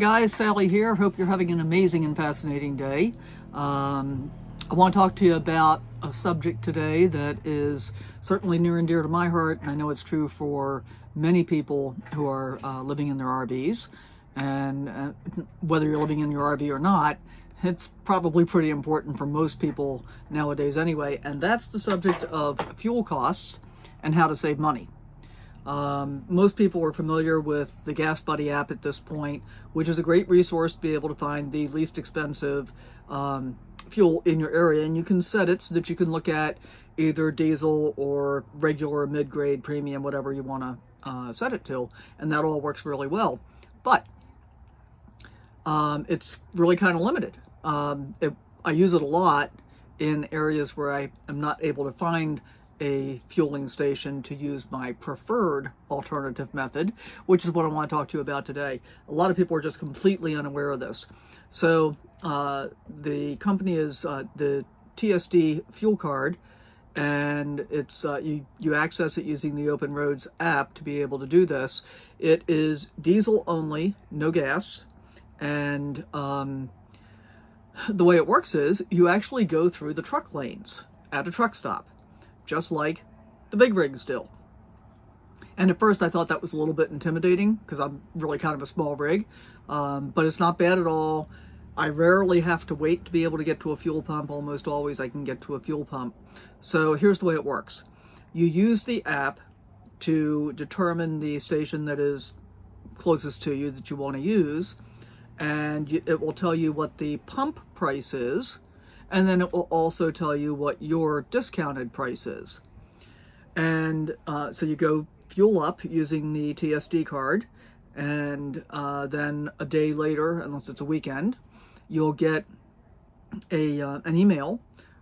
guys, Sally here. Hope you're having an amazing and fascinating day. I want to talk to you about a subject today that is certainly near and dear to my heart, and I know it's true for many people who are living in their RVs. And whether you're living in your RV or not, it's probably pretty important for most people nowadays anyway, and that's the subject of fuel costs and how to save money. Most people are familiar with the Gas Buddy app at this point, which is a great resource to be able to find the least expensive fuel in your area, and you can set it so that you can look at either diesel or regular, mid-grade, premium, whatever you want to set it to, and that all works really well. But it's really kind of limited. I use it a lot in areas where I am not able to find a fueling station to use my preferred alternative method, which is what I want to talk to you about today. A lot of people are just completely unaware of this. So the company is the TSD fuel card, and it's you access it using the Open Roads app to be able to do this. It is diesel only, no gas, and the way it works is you actually go through the truck lanes at a truck stop, just like the big rigs do. And at first I thought that was a little bit intimidating because I'm really kind of a small rig, but it's not bad at all. I rarely have to wait to be able to get to a fuel pump. Almost always I can get to a fuel pump. So here's the way it works. You use the app to determine the station that is closest to you that you want to use, and it will tell you what the pump price is, and then it will also tell you what your discounted price is. And so you go fuel up using the TSD card, and then a day later, unless it's a weekend, you'll get an email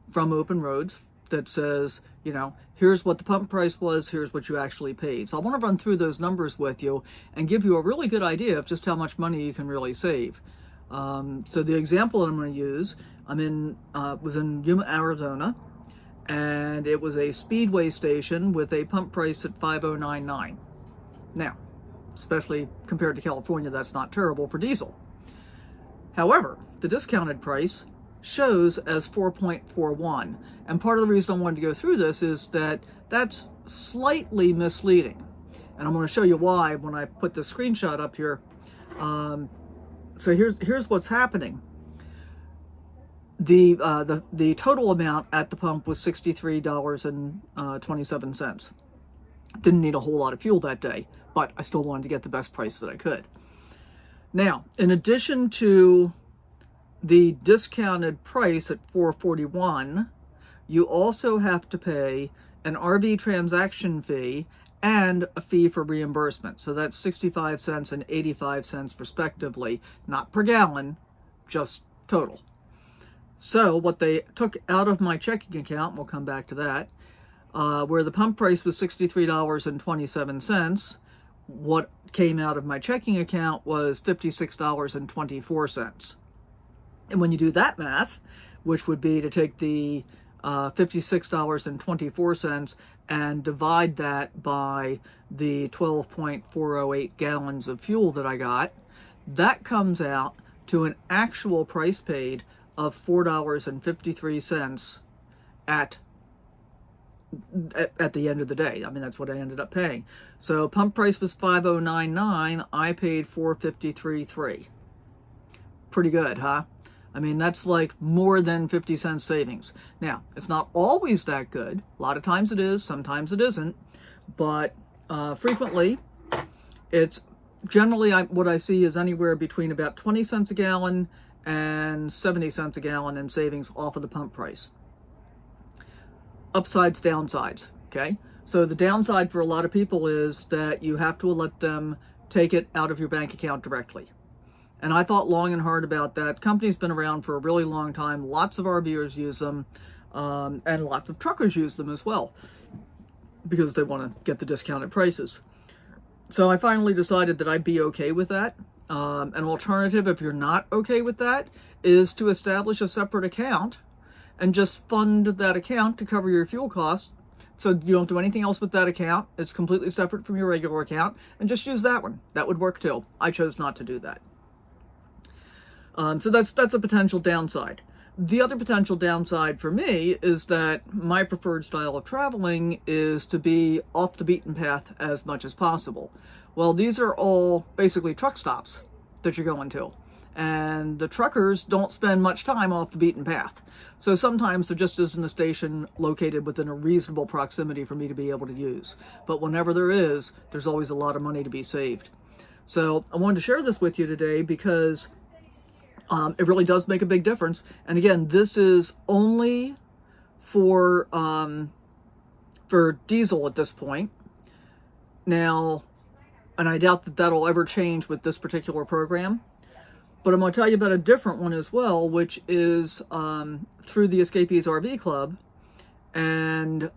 from Open Roads that says, you know, here's what the pump price was, here's what you actually paid. So I want to run through those numbers with you and give you a really good idea of just how much money you can really save. So the example that I'm going to use, was in Yuma, Arizona, and it was a Speedway station with a pump price at $5.099. Now, especially compared to California, that's not terrible for diesel. However, the discounted price shows as 4.41, and part of the reason I wanted to go through this is that that's slightly misleading, and I'm going to show you why when I put the screenshot up here. So here's what's happening. The total amount at the pump was $63.27. Didn't need a whole lot of fuel that day, but I still wanted to get the best price that I could. Now, in addition to the discounted price at $4.41, you also have to pay an RV transaction fee and a fee for reimbursement. So that's 65 cents and 85 cents respectively, not per gallon, just total. So what they took out of my checking account, we'll come back to that, where the pump price was $63.27, what came out of my checking account was $56.24. And when you do that math, which would be to take the $56.24 and divide that by the 12.408 gallons of fuel that I got, that comes out to an actual price paid of $4.53 at the end of the day. I mean, that's what I ended up paying. So pump price was $5.099. I paid $4.53.3. Pretty good, huh? I mean, that's like more than 50 cents savings. Now, it's not always that good. A lot of times it is, sometimes it isn't. But frequently, it's generally what I see is anywhere between about 20 cents a gallon and 70 cents a gallon in savings off of the pump price. Upsides, downsides, okay? So the downside for a lot of people is that you have to let them take it out of your bank account directly. And I thought long and hard about that. The company's been around for a really long time. Lots of RVers use them, and lots of truckers use them as well because they want to get the discounted prices. So I finally decided that I'd be okay with that. An alternative, if you're not okay with that, is to establish a separate account and just fund that account to cover your fuel costs. So you don't do anything else with that account. It's completely separate from your regular account, and just use that one. That would work too. I chose not to do that. So that's a potential downside. The other potential downside for me is that my preferred style of traveling is to be off the beaten path as much as possible. Well, these are all basically truck stops that you're going to, and the truckers don't spend much time off the beaten path. So sometimes there just isn't a station located within a reasonable proximity for me to be able to use. But whenever there is, there's always a lot of money to be saved. So I wanted to share this with you today because it really does make a big difference. And again, this is only for diesel at this point. Now, and I doubt that that'll ever change with this particular program. But I'm going to tell you about a different one as well, which is through the Escapees RV Club. And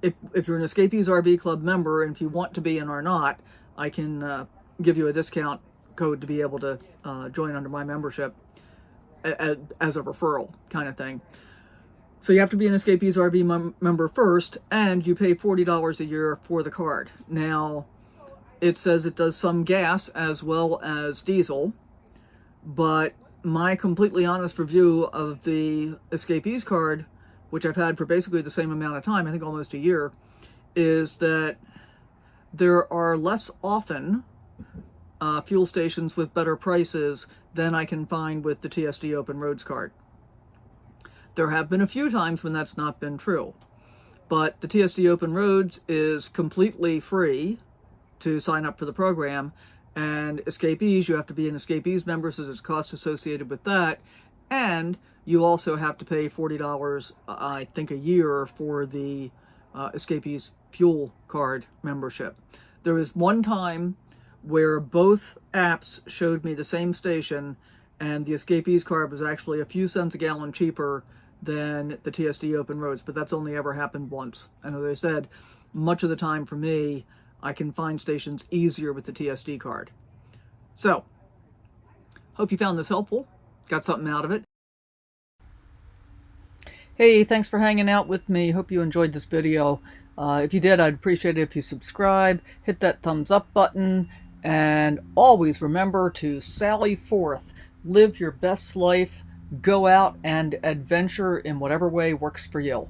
if you're an Escapees RV Club member, and if you want to be and are not, I can give you a discount code to be able to join under my membership as a referral kind of thing. So you have to be an Escapees RV member first, and you pay $40 a year for the card. Now, it says it does some gas as well as diesel, but my completely honest review of the Escapees card, which I've had for basically the same amount of time, I think almost a year, is that there are less often fuel stations with better prices than I can find with the TSD Open Roads card. There have been a few times when that's not been true, but the TSD Open Roads is completely free to sign up for the program, and Escapees, you have to be an Escapees member, so there's costs associated with that, and you also have to pay $40, I think, a year for the Escapees fuel card membership. There was one time where both apps showed me the same station, and the Escapees card was actually a few cents a gallon cheaper than the TSD Open Roads, but that's only ever happened once. And as I said, much of the time for me, I can find stations easier with the TSD card. So, hope you found this helpful, got something out of it. Hey, thanks for hanging out with me. Hope you enjoyed this video. If you did, I'd appreciate it if you subscribe, hit that thumbs up button, and always remember to sally forth, live your best life, go out and adventure in whatever way works for you.